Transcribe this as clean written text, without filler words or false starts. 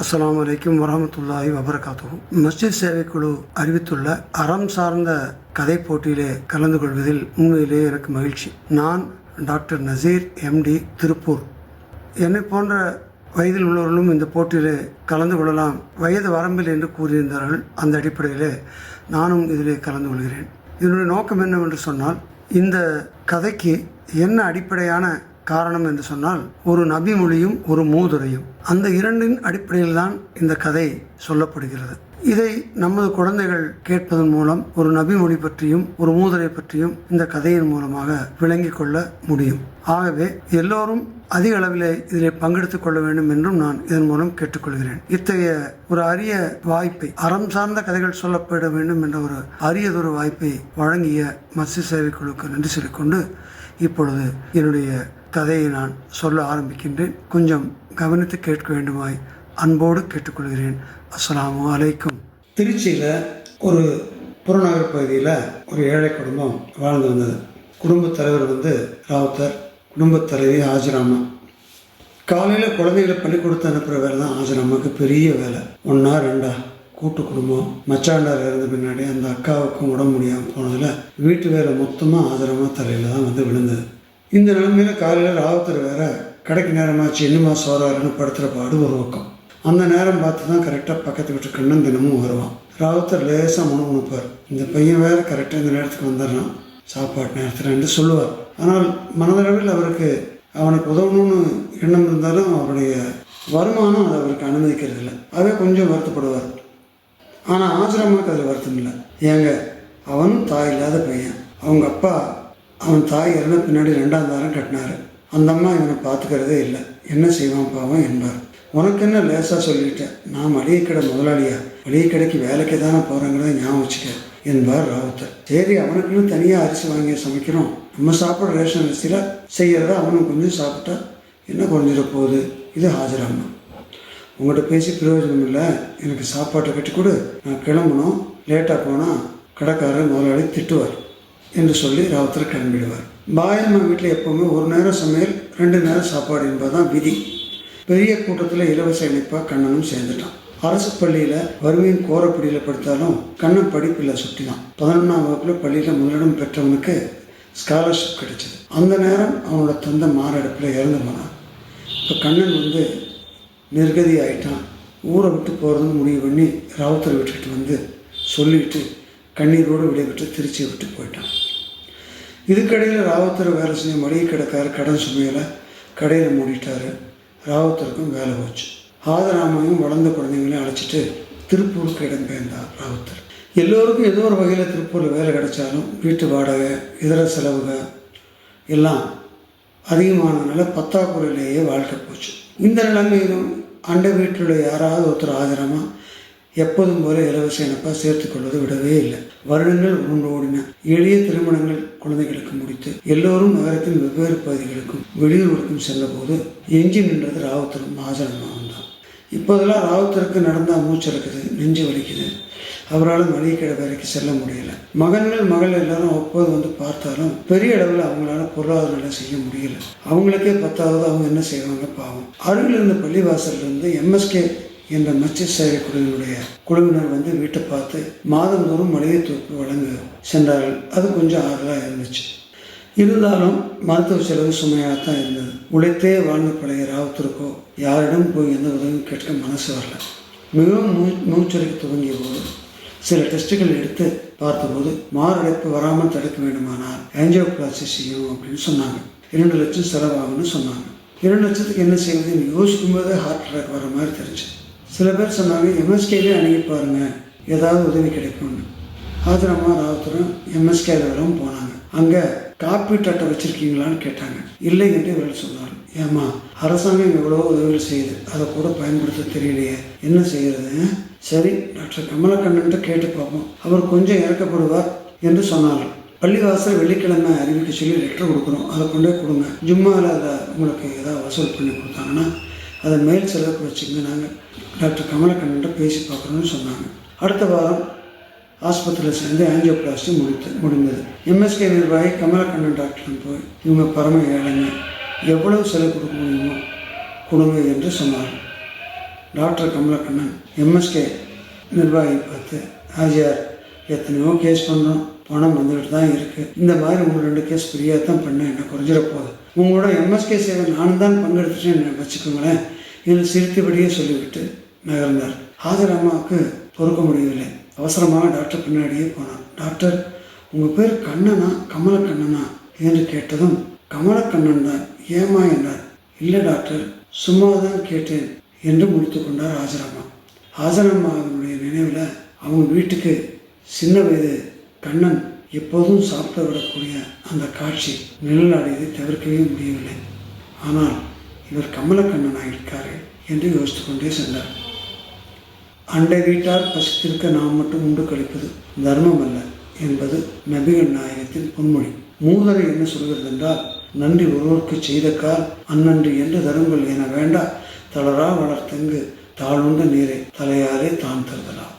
அஸ்ஸலாமு அலைக்கும் வரஹ்மத்துல்லாஹி வபரகாத்துஹு. மஸ்ஜித் சேவைக்குழு அறிவித்துள்ள அறம் சார்ந்த கதை போட்டியிலே கலந்து கொள்வதில் உண்மையிலே எனக்கு மகிழ்ச்சி. நான் டாக்டர் நசீர் எம்டி, திருப்பூர். என்னை போன்ற வயதில் உள்ளவர்களும் இந்த போட்டியிலே கலந்து கொள்ளலாம், வயது வரம்பில் என்று கூறியிருந்தார்கள். அந்த அடிப்படையிலே நானும் இதிலே கலந்து கொள்கிறேன். இதனுடைய நோக்கம் என்னவென்று சொன்னால், இந்த கதைக்கு என்ன அடிப்படையான காரணம் என்று சொன்னால், ஒரு நபி மொழியும் ஒரு மூதுரையும், அந்த இரண்டின் அடிப்படையில் தான் இந்த கதை சொல்லப்படுகிறது. இதை நமது குழந்தைகள் கேட்பதன் மூலம் ஒரு நபி மொழி பற்றியும் ஒரு மூதுரை பற்றியும் இந்த கதையின் மூலமாக விளங்கிக் கொள்ள முடியும். ஆகவே எல்லோரும் அதிக அளவிலே இதில் பங்கெடுத்துக் கொள்ள வேண்டும் என்றும் நான் இதன் மூலம் கேட்டுக்கொள்கிறேன். இத்தகைய ஒரு அரிய வாய்ப்பை, அறம் சார்ந்த கதைகள் சொல்லப்பட வேண்டும் என்ற ஒரு அரியதொரு வாய்ப்பை வழங்கிய மஸ்ஜித் சேவைக்குழுக்கு நன்றி சொல்லிக்கொண்டு இப்பொழுது என்னுடைய கதையை நான் சொல்ல ஆரம்பிக்கின்றேன். கொஞ்சம் கவனித்து கேட்க வேண்டுமாய் அன்போடு கேட்டுக்கொள்கிறேன். அஸ்ஸலாமு அலைக்கும். திருச்சியில் ஒரு புறநகர் பகுதியில் ஒரு ஏழை குடும்பம் வாழ்ந்து வந்தது. குடும்பத் தலைவர் ராவுத்தர், குடும்பத் தலைவி ஆஜராமா. காலையில் குழந்தைகளை பள்ளிக்கூடத்தை அனுப்புகிற வேலை தான் ஆஜராமாவுக்கு பெரிய வேலை. 1 2 கூட்டு குடும்பம். மச்சாண்டார் இறந்த பின்னாடி அந்த அக்காவுக்கும் உடம்பு முடியாமல் போனதில் வீட்டு வேலை மொத்தமாக ஆஜராமா தலையில் தான் விழுந்தது. இந்த நிலைமையில் காலையில் ராவுத்தர் வேற கடைக்கு நேரமாச்சு, இன்னுமா சோறாருன்னு படுத்துகிற பாடு ஒரு பக்கம். அந்த நேரம் பார்த்து தான் கரெக்டாக பக்கத்து வீட்டு கண்ணன் தினமும் வருவான். ராவுத்தர் லேசாக முணுமுணுப்பார். இந்த பையன் வேறு கரெக்டாக இந்த நேரத்துக்கு வந்துடுறான், சாப்பாட்டு நேரத்தில் என்று சொல்லுவார். ஆனால் மனதளவில் அவருக்கு அவனுக்கு உதவணும்னு எண்ணம் இருந்தாலும் அவருடைய வருமானம் அதை அவருக்கு அனுமதிக்கிறது இல்லை. அவே கொஞ்சம் வருத்தப்படுவார். ஆனால் ஆசிரமாவுக்கு அதில் வருத்தம் இல்லை. ஏங்க, அவனும் தாய் இல்லாத பையன். அவங்க அப்பா அவன் தாய் இறந்த பின்னாடி 2ஆம் தாரம் கட்டினார். அந்த அம்மா இவனை பார்த்துக்கிறதே இல்லை. என்ன செய்வான் பாவம் என்பார். உனக்கு என்ன லேசாக சொல்லிட்டேன், நான் மளிகை கடை முதலாளியா, மளிகை கடைக்கு வேலைக்கு தானே போகிறேங்கிறத ஞாபகம் வச்சுக்க என்பார் ராவுத்தர். சரி, அவனுக்குன்னு தனியாக அரிசி வாங்கி சமைக்கிறோம், நம்ம சாப்பிட்ற ரேஷன் அரிசியில் செய்கிறத அவனும் கொஞ்சம் சாப்பிட்டா என்ன குறைஞ்சிட போகுது. இது ஹாஜராமா. உங்கள்கிட்ட பேசி பிரயோஜனம் இல்லை, எனக்கு சாப்பாட்டை கட்டி கொடு, நான் கிளம்பணும், லேட்டாக போனால் கடைக்காரர் முதலாளி திட்டுவார் என்று சொல்லி ராவுத்தர் கிளம்பிடுவார். பாயம்மா வீட்டில் எப்போவுமே 1 நேரம் சமையல் 2 நேரம் சாப்பாடு என்பதுதான் விதி. பெரிய கூட்டத்தில் இலவச இணைப்பாக கண்ணனும் சேர்ந்துட்டான். அரசு பள்ளியில் வறுமையின் கோரப்படியில் படித்தாலும் கண்ணன் படிப்பில் சுட்டி தான். 11ஆம் வகுப்பில் பள்ளியில் முதலிடம் பெற்றவனுக்கு ஸ்காலர்ஷிப் கிடைச்சிது. அந்த நேரம் அவனோட தந்தை மாரடைப்பில் இறந்து போனான். இப்போ கண்ணன் நிர்கதி ஆகிட்டான். ஊரை விட்டு போகிறதுன்னு முடிவு பண்ணி ராவுத்தரை விட்டுக்கிட்டு சொல்லிட்டு கண்ணீரோடு விடைபெற்று திருச்சியை விட்டு போயிட்டான். இதுக்கடையில் ராவுத்தர் வேலை செய்ய மளிகை கடைக்காரர் கடன் சுமையில் கடையில் மூடிட்டார். ராவுத்தருக்கும் வேலை போச்சு. ஆதராமையும் வளர்ந்த குழந்தைங்களையும் அழைச்சிட்டு திருப்பூருக்கு இடம்பெயர்ந்தார் ராவுத்தர். எல்லோருக்கும் ஏதோ ஒரு வகையில் திருப்பூரில் வேலை கிடைச்சாலும் வீட்டு வாடகை, இதர செலவுகள் எல்லாம் அதிகமானதுனால பத்தாக்குறையிலேயே வாழ்க்கை போச்சு. இந்த நிலைமையிலும் அண்டை வீட்டில் யாராவது ஒருத்தர் ஆதரமாக எப்போதும் போல இலவச இணைப்பாக சேர்த்துக்கொள்வது விடவே இல்லை. வருடங்கள் உருண்டு ஓடின. எளிய திருமணங்கள் குழந்தைகளுக்கு முடித்து எல்லோரும் நகரத்தின் வெவ்வேறு பகுதிகளுக்கும் வெளியூருக்கும் செல்ல போது எஞ்சி நின்றது ராவுத்தரும் ஆஜரமாகவும் தான். இப்போதெல்லாம் ராவுத்தருக்கு நடந்தால் மூச்செடுக்குது, நெஞ்சு வலிக்குது. அவரால் மளிகை கடை வேலைக்கு செல்ல முடியல. மகள் எல்லாரும் அப்போது பார்த்தாலும் பெரிய அளவில் அவங்களால பொருளாதார நிலை செய்ய முடியல. அவங்களுக்கே 10வது அவங்க என்ன செய்வாங்க பாவம். அருகில் இருந்த பள்ளிவாசலிருந்து MSK என்ற மஸ்ஜித் சேவை குழுவினர் வீட்டை பார்த்து மாதந்தோறும் மளிகை தொகுப்பு வழங்க சென்றார்கள். அது கொஞ்சம் ஆறுதலாக இருந்துச்சு. இருந்தாலும் மருத்துவ செலவு சுமையாகத்தான் இருந்தது. உழைத்தே வாழ்ந்து பழைய ராவுத்தருக்கோ யாரிடம் போய் எந்த உதவியும் கேட்க மனசு வரல. மிகவும் மூச்சரிக்க துவங்கிய போது சில டெஸ்ட்டுகள் எடுத்து பார்த்தபோது மாரடைப்பு வராமல் தடுக்க வேண்டுமானால் ஆஞ்சியோபிளாஸ்டி செய்யணும் அப்படின்னு சொன்னாங்க. 2 லட்சம் செலவாகும்னு சொன்னாங்க. 2 லட்சத்துக்கு என்ன செய்வதுன்னு யோசிக்கும் போதே ஹார்ட் அட்டாக் வர மாதிரி தெரிஞ்சு. சில பேர் சொன்னாங்க, MSKவே அணுகி பாருங்க, ஏதாவது உதவி கிடைக்கும்னு. ஆதரமா ராவுத்தரும் MSKவிலும் போனாங்க. அங்கே காப்பீட்டு அட்டை வச்சுருக்கீங்களான்னு கேட்டாங்க. இல்லை என்று இவர்கள் சொன்னார். ஏமா, அரசாங்கம் எவ்வளோ உதவிகள் செய்யுது, அதை கூட பயன்படுத்த தெரியலையே, என்ன செய்கிறது? சரி, டாக்டர் கமலக்கண்ணன்ட்டு கேட்டு பார்ப்போம், அவர் கொஞ்சம் இறக்கப்படுவார் என்று சொன்னார்கள். பள்ளிவாசல் வெள்ளிக்கிழமை அறிவிக்க சொல்லி லெட்டர் கொடுக்குறோம், அதை கொண்டே கொடுங்க. ஜும்மாவில் அதை உங்களுக்கு ஏதாவது வசூல் பண்ணி கொடுத்தாங்கன்னா அதை மேல் செலவுக்கு வச்சுங்க, நாங்கள் டாக்டர் கமலக்கண்ணன்ட்ட பேசி பார்க்குறோன்னு சொன்னாங்க. அடுத்த வாரம் ஆஸ்பத்திரியில் சேர்ந்து ஆஞ்சியோபிளாஸ்டி முடிந்தது. MSK நிர்வாகி கமலக்கண்ணன் டாக்டரிடம் போய், இவங்க பரம ஏழைங்க, எவ்வளவு செலவு கொடுக்க முடியுமோ கொடுங்க என்று சொன்னார்கள். டாக்டர் கமலக்கண்ணன் எம்எஸ்கே நிர்வாகி பார்த்து, ஆஜியார் எத்தனையோ கேஸ் பண்ணுறோம், பணம் வந்துக்கிட்டு தான் இருக்குது, இந்த மாதிரி 1-2 கேஸ் ஃப்ரீயாக தான் பண்ணேன், என்ன குறைஞ்சிட போகுது, உங்களோட எம்எஸ்கே சேவை நானும் தான் பங்கெடுத்துட்டேன்னு வச்சுக்கோங்களேன், இதில் சிரித்தபடியே சொல்லிவிட்டு நகர்ந்தார். ஹாஜரம்மாவுக்கு பொறுக்க முடியவில்லை. அவசரமாக டாக்டர் பின்னாடியே போனார். டாக்டர், உங்கள் பேர் கண்ணனா கமலக்கண்ணனா என்று கேட்டதும், கமலக்கண்ணன் தான், ஏமா என்றார். இல்லை டாக்டர், சும்மா தான் கேட்டேன் என்று முடித்து கொண்டார் ஹாஜரம்மா. ஹாஜரம்மாவினுடைய நினைவில் அவங்க வீட்டுக்கு சின்ன வயது கண்ணன் எப்போதும் சாப்பிட விடக்கூடிய அந்த காட்சி நிழலாடியதை தவிர்க்கவே முடியவில்லை. ஆனால் இவர் கமலக்கண்ணனாக இருக்காரு என்று யோசித்து கொண்டே சென்றார். அண்டை வீட்டார் பசித்திருக்க நாம் மட்டும் உண்டு கழிப்பது தர்மம் அல்ல என்பது நபிகள் நாயகத்தின் பொன்மொழி. மூதரை என்ன சொல்கிறது என்றால், நன்றி ஒருவருக்கு செய்த கால் அந்நன்றி என்று தருங்கள் என வேண்டா, தளரா வளர்த்தங்கு தாழ்வுண்ட நீரை தலையாலே தான் தருதலாம்.